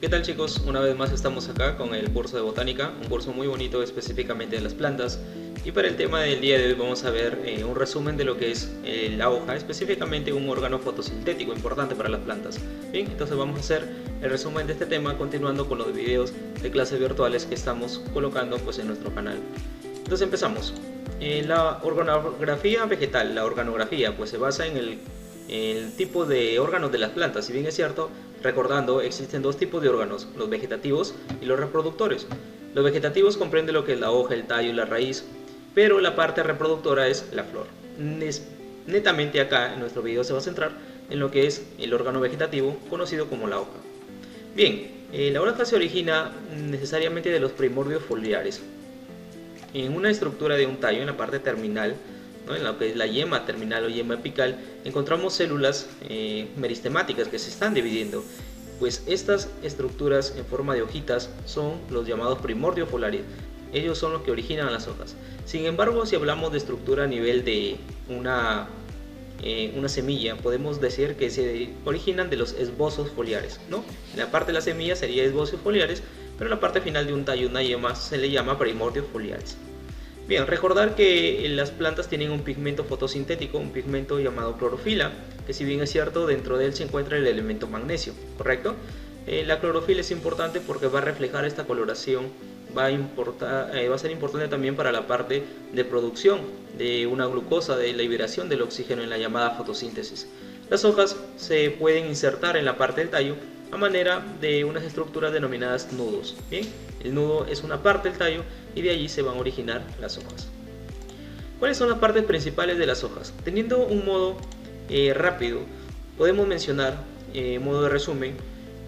¿Qué tal, chicos? Una vez más estamos acá con el curso de botánica, un curso muy bonito específicamente de las plantas. Y para el tema del día de hoy vamos a ver un resumen de lo que es la hoja, específicamente un órgano fotosintético importante para las plantas. Bien, entonces vamos a hacer el resumen de este tema continuando con los videos de clases virtuales que estamos colocando pues en nuestro canal. Entonces empezamos. La organografía vegetal, la organografía pues se basa en el tipo de órganos de las plantas. Si bien es cierto, recordando, existen dos tipos de órganos, los vegetativos y los reproductores. Los vegetativos comprenden lo que es la hoja, el tallo y la raíz, pero la parte reproductora es la flor. Netamente acá en nuestro video se va a centrar en lo que es el órgano vegetativo, conocido como la hoja. Bien, la hoja se origina necesariamente de los primordios foliares. En una estructura de un tallo, en la parte terminal, ¿no? En lo que es la yema terminal o yema apical, encontramos células meristemáticas que se están dividiendo. Pues estas estructuras en forma de hojitas son los llamados primordios foliares. Ellos son los que originan las hojas. Sin embargo, si hablamos de estructura a nivel de una semilla, podemos decir que se originan de los esbozos foliares, ¿no? En la parte de la semilla sería esbozos foliares, pero en la parte final de un tallo, una yema, se le llama primordios foliares. Bien, recordar que las plantas tienen un pigmento fotosintético, un pigmento llamado clorofila, que si bien es cierto, dentro de él se encuentra el elemento magnesio, ¿correcto? La clorofila es importante porque va a reflejar esta coloración, va a ser importante también para la parte de producción de una glucosa, de liberación del oxígeno en la llamada fotosíntesis. Las hojas se pueden insertar en la parte del tallo a manera de unas estructuras denominadas nudos. Bien, el nudo es una parte del tallo y de allí se van a originar las hojas. ¿Cuáles son las partes principales de las hojas? Teniendo un modo rápido, podemos mencionar, modo de resumen,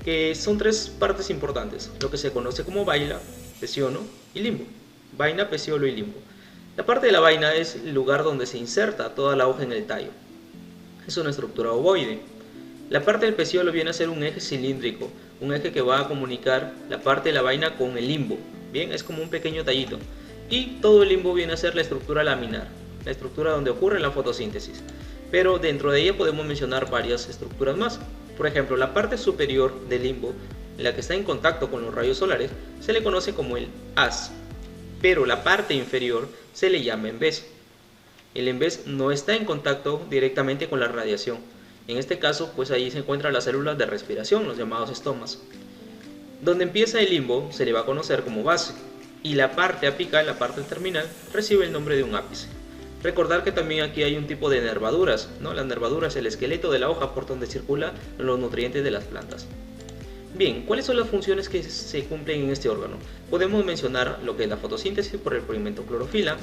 que son tres partes importantes, lo que se conoce como vaina, pecíolo y limbo. Vaina, pecíolo y limbo. La parte de la vaina es el lugar donde se inserta toda la hoja en el tallo. Es una estructura ovoide. La parte del pecíolo viene a ser un eje cilíndrico, un eje que va a comunicar la parte de la vaina con el limbo. Bien, es como un pequeño tallito. Y todo el limbo viene a ser la estructura laminar, la estructura donde ocurre la fotosíntesis. Pero dentro de ella podemos mencionar varias estructuras más. Por ejemplo, la parte superior del limbo, la que está en contacto con los rayos solares, se le conoce como el haz. Pero la parte inferior se le llama envés. El envés no está en contacto directamente con la radiación. En este caso, pues ahí se encuentran las células de respiración, los llamados estomas. Donde empieza el limbo se le va a conocer como base, y la parte apical, la parte terminal, recibe el nombre de un ápice. Recordar que también aquí hay un tipo de nervaduras, ¿no? La nervadura es el esqueleto de la hoja por donde circulan los nutrientes de las plantas. Bien, ¿cuáles son las funciones que se cumplen en este órgano? Podemos mencionar lo que es la fotosíntesis por el pigmento clorofila.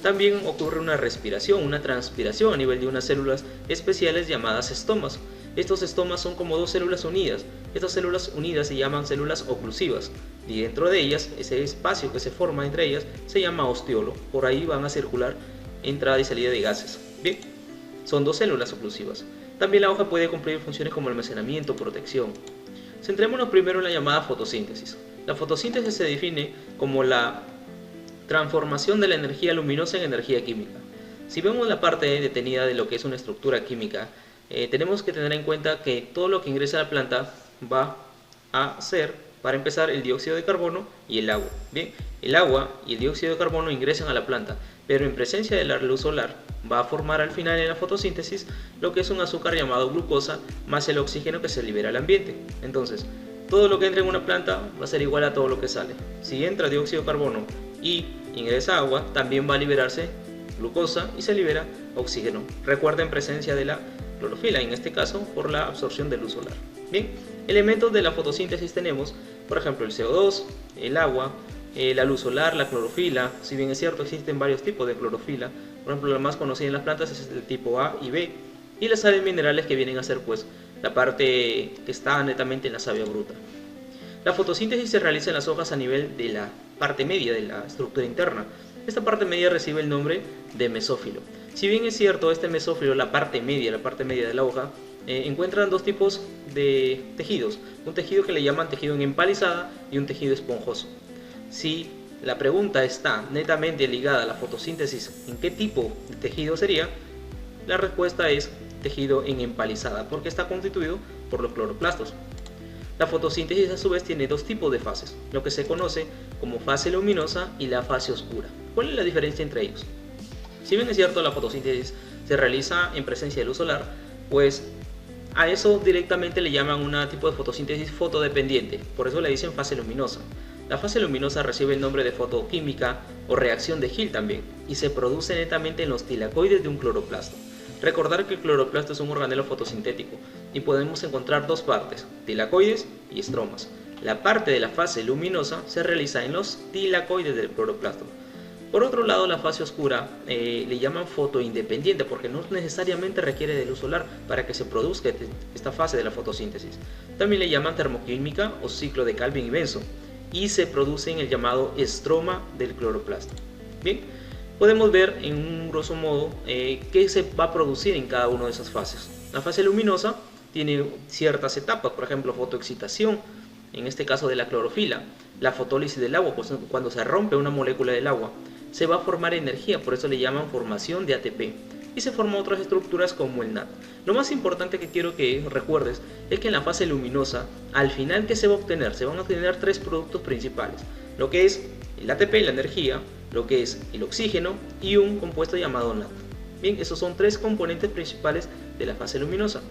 También ocurre una respiración, una transpiración a nivel de unas células especiales llamadas estomas. Estos estomas son como dos células unidas. Estas células unidas se llaman células oclusivas y dentro de ellas, ese espacio que se forma entre ellas se llama ostiolo. Por ahí van a circular entrada y salida de gases. Bien, son dos células oclusivas. También la hoja puede cumplir funciones como almacenamiento, protección. Centrémonos primero en la llamada fotosíntesis. La fotosíntesis se define como la transformación de la energía luminosa en energía química. Si vemos la parte detenida de lo que es una estructura química, tenemos que tener en cuenta que todo lo que ingresa a la planta va a ser, para empezar, el dióxido de carbono y el agua. Bien, el agua y el dióxido de carbono ingresan a la planta, pero en presencia de la luz solar va a formar al final en la fotosíntesis lo que es un azúcar llamado glucosa más el oxígeno que se libera al ambiente. Entonces, todo lo que entra en una planta va a ser igual a todo lo que sale. Si entra dióxido de carbono y ingresa agua, también va a liberarse glucosa y se libera oxígeno. Recuerden, presencia de la clorofila, en este caso por la absorción de luz solar. Bien, elementos de la fotosíntesis tenemos, por ejemplo, el CO2, el agua, la luz solar, la clorofila. Si bien es cierto, existen varios tipos de clorofila. Por ejemplo, la más conocida en las plantas es el tipo A y B, y las sales minerales que vienen a ser pues la parte que está netamente en la savia bruta. La fotosíntesis se realiza en las hojas a nivel de la parte media de la estructura interna. Esta parte media recibe el nombre de mesófilo. Si bien es cierto, este mesófilo, la parte media de la hoja, encuentran dos tipos de tejidos. Un tejido que le llaman tejido en empalizada y un tejido esponjoso. Si la pregunta está netamente ligada a la fotosíntesis, ¿en qué tipo de tejido sería? La respuesta es tejido en empalizada, porque está constituido por los cloroplastos. La fotosíntesis a su vez tiene dos tipos de fases, lo que se conoce como fase luminosa y la fase oscura. ¿Cuál es la diferencia entre ellos? Si bien es cierto la fotosíntesis se realiza en presencia de luz solar, pues a eso directamente le llaman un tipo de fotosíntesis fotodependiente, por eso le dicen fase luminosa. La fase luminosa recibe el nombre de fotoquímica o reacción de Hill también, y se produce netamente en los tilacoides de un cloroplasto. Recordar que el cloroplasto es un organelo fotosintético y podemos encontrar dos partes, tilacoides y estromas. La parte de la fase luminosa se realiza en los tilacoides del cloroplasto. Por otro lado, la fase oscura le llaman fotoindependiente porque no necesariamente requiere de luz solar para que se produzca esta fase de la fotosíntesis. También le llaman termoquímica o ciclo de Calvin y Benson y se produce en el llamado estroma del cloroplasto. Bien, podemos ver en un grosso modo qué se va a producir en cada una de esas fases. La fase luminosa tiene ciertas etapas, por ejemplo, fotoexcitación, en este caso de la clorofila, la fotólisis del agua, pues cuando se rompe una molécula del agua, se va a formar energía, por eso le llaman formación de ATP, y se forman otras estructuras como el NAD. Lo más importante que quiero que recuerdes es que en la fase luminosa, al final, ¿qué se va a obtener? Se van a obtener tres productos principales, lo que es el ATP, la energía, lo que es el oxígeno y un compuesto llamado NAD. Bien, esos son tres componentes principales de la fase luminosa.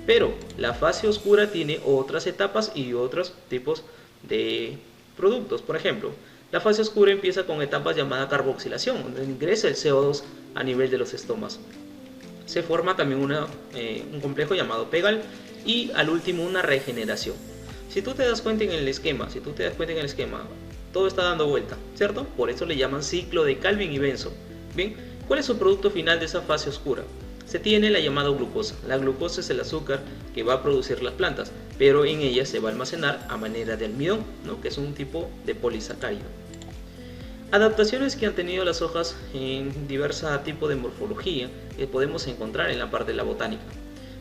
Pero la fase oscura tiene otras etapas y otros tipos de productos. Por ejemplo, la fase oscura empieza con etapas llamadas carboxilación, donde ingresa el CO2 a nivel de los estomas. Se forma también un complejo llamado PEGAL y al último una regeneración. Si tú te das cuenta en el esquema, todo está dando vuelta, ¿cierto? Por eso le llaman ciclo de Calvin y Benson. Bien, ¿cuál es su producto final de esa fase oscura? Se tiene la llamada glucosa. La glucosa es el azúcar que va a producir las plantas, pero en ella se va a almacenar a manera de almidón, ¿no? Que es un tipo de polisacárido. Adaptaciones que han tenido las hojas en diversos tipos de morfología que podemos encontrar en la parte de la botánica.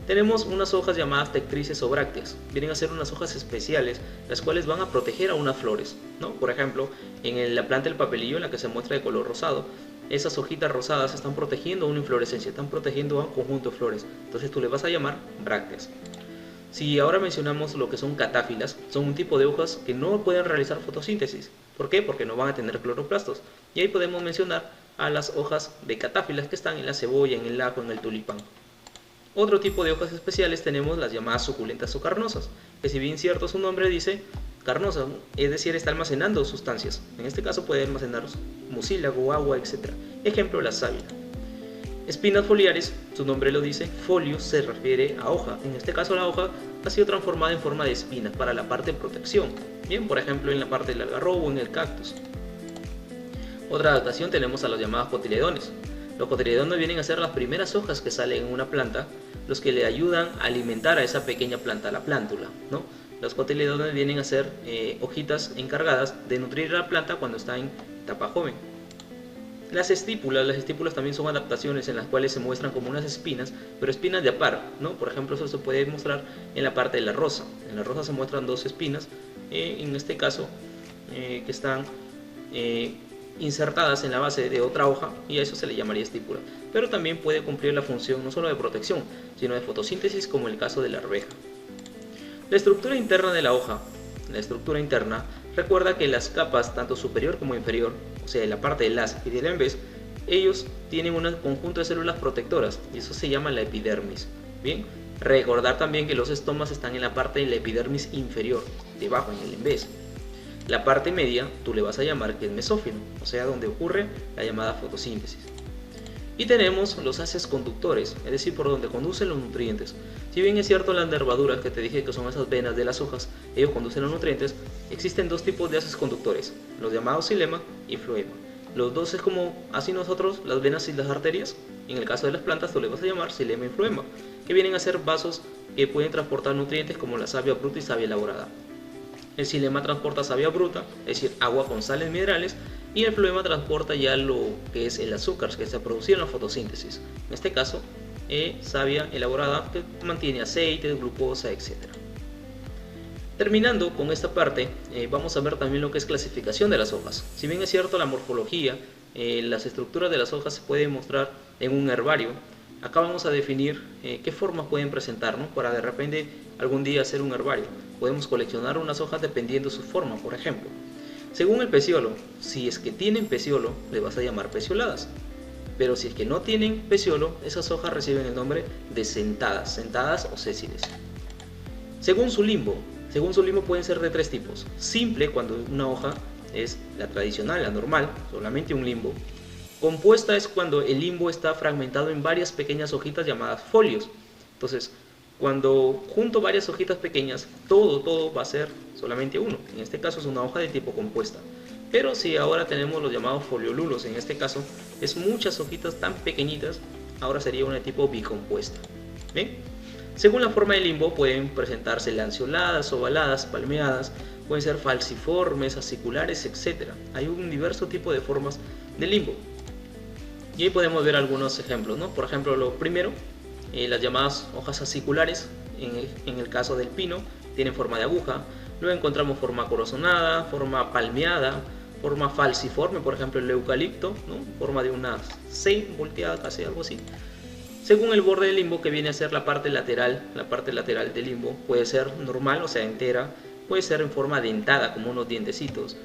Tenemos unas hojas llamadas tectrices o brácteas. Vienen a ser unas hojas especiales, las cuales van a proteger a unas flores, ¿no? Por ejemplo, en la planta del papelillo, en la que se muestra de color rosado, esas hojitas rosadas están protegiendo una inflorescencia, están protegiendo a un conjunto de flores. Entonces tú le vas a llamar brácteas. Si ahora mencionamos lo que son catáfilas, son un tipo de hojas que no pueden realizar fotosíntesis. ¿Por qué? Porque no van a tener cloroplastos. Y ahí podemos mencionar a las hojas de catáfilas que están en la cebolla, en el ajo, en el tulipán. Otro tipo de hojas especiales tenemos las llamadas suculentas o carnosas, que si bien cierto su nombre dice carnosa, es decir, está almacenando sustancias. En este caso puede almacenar mucílago, agua, etc. Ejemplo, la sábila. Espinas foliares, su nombre lo dice, folio se refiere a hoja. En este caso la hoja ha sido transformada en forma de espinas para la parte de protección. Bien, por ejemplo, en la parte del algarrobo o en el cactus. Otra adaptación tenemos a los llamados cotiledones. Los cotiledones vienen a ser las primeras hojas que salen en una planta, los que le ayudan a alimentar a esa pequeña planta, la plántula, ¿no? Los cotiledones vienen a ser hojitas encargadas de nutrir a la planta cuando está en etapa joven. Las estípulas también son adaptaciones en las cuales se muestran como unas espinas, pero espinas de apar, ¿no? Por ejemplo, eso se puede mostrar en la parte de la rosa. En la rosa se muestran dos espinas, en este caso, que están insertadas en la base de otra hoja, y a eso se le llamaría estípula. Pero también puede cumplir la función no solo de protección, sino de fotosíntesis, como en el caso de la arveja. La estructura interna de la hoja. La estructura interna recuerda que las capas, tanto superior como inferior, o sea, la parte del haz y del embés, ellos tienen un conjunto de células protectoras, y eso se llama la epidermis. Bien, recordar también que los estomas están en la parte de la epidermis inferior, debajo, en el embés. La parte media tú le vas a llamar que es mesófilo, o sea, donde ocurre la llamada fotosíntesis. Y tenemos los haces conductores, es decir, por donde conducen los nutrientes. Si bien es cierto las nervaduras que te dije que son esas venas de las hojas, ellos conducen los nutrientes, existen dos tipos de haces conductores, los llamados xilema y floema. Los dos es como así nosotros, las venas y las arterias. En el caso de las plantas tú le vas a llamar xilema y floema, que vienen a ser vasos que pueden transportar nutrientes como la savia bruta y savia elaborada. El xilema transporta savia bruta, es decir, agua con sales minerales, y el floema transporta ya lo que es el azúcar que se produce en la fotosíntesis. En este caso, savia elaborada que mantiene aceite, glucosa, etc. Terminando con esta parte, vamos a ver también lo que es clasificación de las hojas. Si bien es cierto la morfología, las estructuras de las hojas se pueden mostrar en un herbario, Acá vamos a definir qué formas pueden presentar, ¿no? Para de repente algún día hacer un herbario. Podemos coleccionar unas hojas dependiendo de su forma, por ejemplo. Según el peciolo, si es que tienen peciolo, le vas a llamar pecioladas. Pero si es que no tienen peciolo, esas hojas reciben el nombre de sentadas, sentadas o sésiles. Según su limbo pueden ser de tres tipos. Simple, cuando una hoja es la tradicional, la normal, solamente un limbo. Compuesta es cuando el limbo está fragmentado en varias pequeñas hojitas llamadas folios. Entonces, cuando junto varias hojitas pequeñas, todo va a ser solamente uno. En este caso es una hoja de tipo compuesta. Pero si ahora tenemos los llamados foliolulos, en este caso es muchas hojitas tan pequeñitas, ahora sería una de tipo bicompuesta. ¿Bien? Según la forma del limbo pueden presentarse lanceoladas, ovaladas, palmeadas, pueden ser falciformes, aciculares, etc. Hay un diverso tipo de formas de limbo. Y ahí podemos ver algunos ejemplos, ¿no? Por ejemplo, lo primero, las llamadas hojas aciculares, en el caso del pino, tienen forma de aguja. Luego encontramos forma corazonada, forma palmeada, forma falciforme, por ejemplo el eucalipto, ¿no? Forma de una C volteada, casi algo así. Según el borde del limbo, que viene a ser la parte lateral del limbo, puede ser normal, o sea entera, puede ser en forma dentada, como unos dientecitos,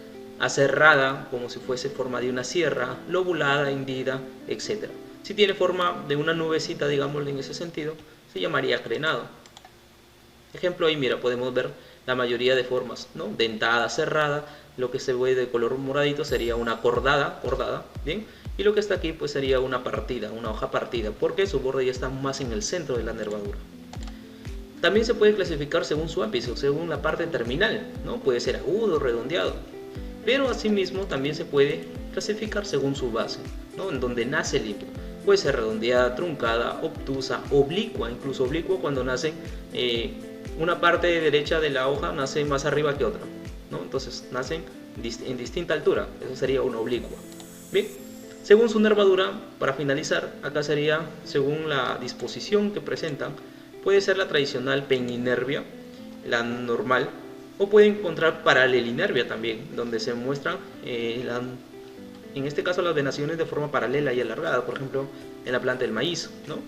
aserrada, como si fuese forma de una sierra, lobulada, hendida, etc. Si tiene forma de una nubecita, digámoslo en ese sentido, se llamaría crenado. Ejemplo ahí, mira, podemos ver la mayoría de formas, ¿no? Dentada, cerrada, lo que se ve de color moradito sería una cordada, ¿bien? Y lo que está aquí pues sería una partida, una hoja partida, porque su borde ya está más en el centro de la nervadura. También se puede clasificar según su ápice o según la parte terminal, ¿no? Puede ser agudo, redondeado, pero asimismo también se puede clasificar según su base, ¿no? En donde nace el limbo. Puede ser redondeada, truncada, obtusa, oblicua, incluso oblicua cuando nace una parte derecha de la hoja nace más arriba que otra, ¿no? Entonces nacen en distinta altura, eso sería una oblicua. Bien, según su nervadura, para finalizar, acá sería según la disposición que presentan, puede ser la tradicional peninervia, la normal, o puede encontrar paralelinervia también, donde se muestran en este caso las venaciones de forma paralela y alargada, por ejemplo en la planta del maíz, ¿no?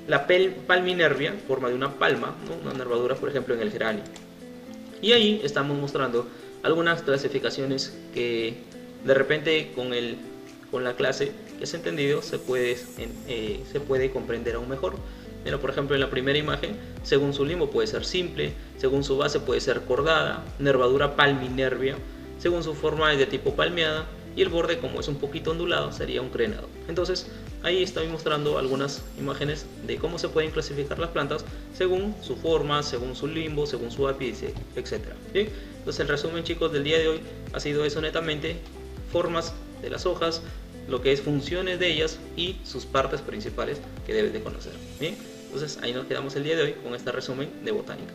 La palminervia, forma de una palma, ¿no? Una nervadura, por ejemplo, en el geranio. Y ahí estamos mostrando algunas clasificaciones que de repente con la clase que has entendido se puede comprender aún mejor. Pero, por ejemplo, en la primera imagen, según su limbo puede ser simple, según su base puede ser cordada, nervadura palminervia, según su forma es de tipo palmeada, y el borde, como es un poquito ondulado, sería un crenado. Entonces ahí estoy mostrando algunas imágenes de cómo se pueden clasificar las plantas según su forma, según su limbo, según su ápice, etc. Bien, entonces el resumen, chicos, del día de hoy ha sido eso netamente: formas de las hojas, lo que es funciones de ellas y sus partes principales que debes de conocer. Bien, entonces ahí nos quedamos el día de hoy con este resumen de botánica.